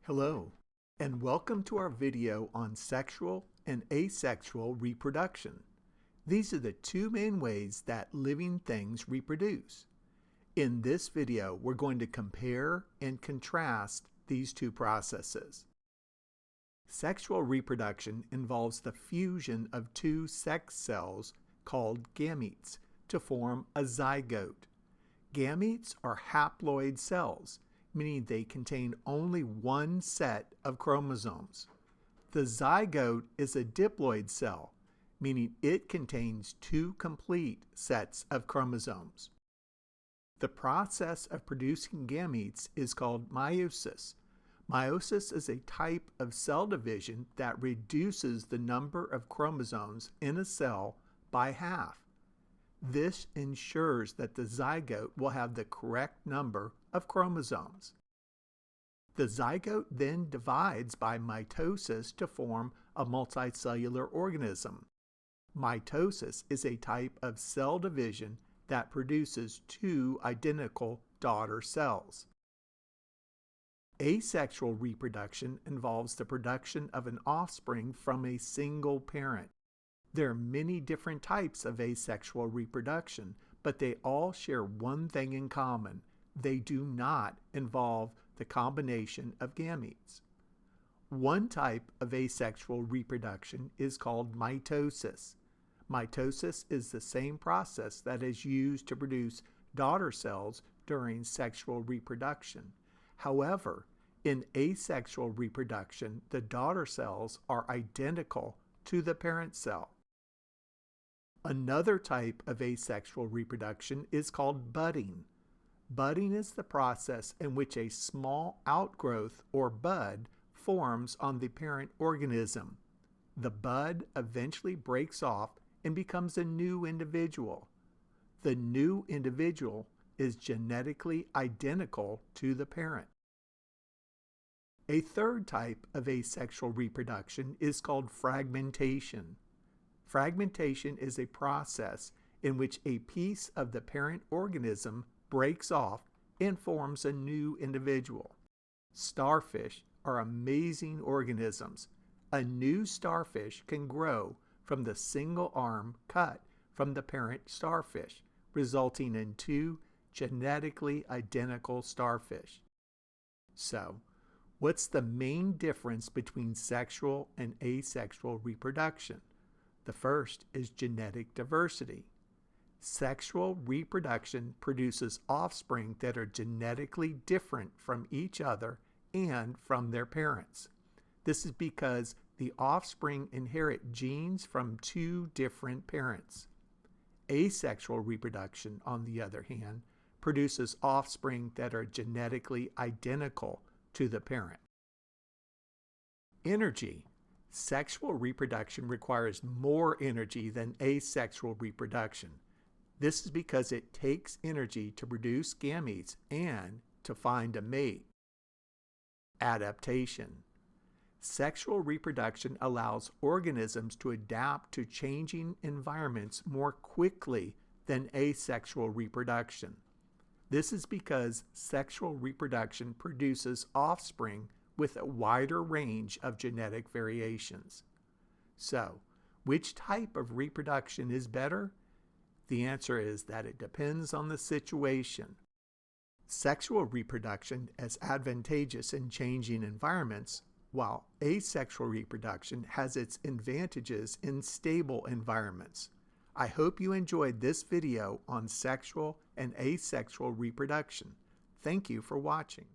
Hello, and welcome to our video on sexual and asexual reproduction. These are the two main ways that living things reproduce. In this video, we're going to compare and contrast these two processes. Sexual reproduction involves the fusion of two sex cells called gametes to form a zygote. Gametes are haploid cells, meaning they contain only one set of chromosomes. The zygote is a diploid cell, meaning it contains two complete sets of chromosomes. The process of producing gametes is called meiosis. Meiosis is a type of cell division that reduces the number of chromosomes in a cell by half. This ensures that the zygote will have the correct number of chromosomes. The zygote then divides by mitosis to form a multicellular organism. Mitosis is a type of cell division that produces two identical daughter cells. Asexual reproduction involves the production of an offspring from a single parent. There are many different types of asexual reproduction, but they all share one thing in common. They do not involve the combination of gametes. One type of asexual reproduction is called mitosis. Mitosis is the same process that is used to produce daughter cells during sexual reproduction. However, in asexual reproduction, the daughter cells are identical to the parent cell. Another type of asexual reproduction is called budding. Budding is the process in which a small outgrowth or bud forms on the parent organism. The bud eventually breaks off and becomes a new individual. The new individual is genetically identical to the parent. A third type of asexual reproduction is called fragmentation. Fragmentation is a process in which a piece of the parent organism breaks off and forms a new individual. Starfish are amazing organisms. A new starfish can grow from the single arm cut from the parent starfish, resulting in two genetically identical starfish. So, what's the main difference between sexual and asexual reproduction? The first is genetic diversity. Sexual reproduction produces offspring that are genetically different from each other and from their parents. This is because the offspring inherit genes from two different parents. Asexual reproduction, on the other hand, produces offspring that are genetically identical to the parent. Energy. Sexual reproduction requires more energy than asexual reproduction. This is because it takes energy to produce gametes and to find a mate. Adaptation. Sexual reproduction allows organisms to adapt to changing environments more quickly than asexual reproduction. This is because sexual reproduction produces offspring with a wider range of genetic variations. So, which type of reproduction is better? The answer is that it depends on the situation. Sexual reproduction is advantageous in changing environments, while asexual reproduction has its advantages in stable environments. I hope you enjoyed this video on sexual and asexual reproduction. Thank you for watching.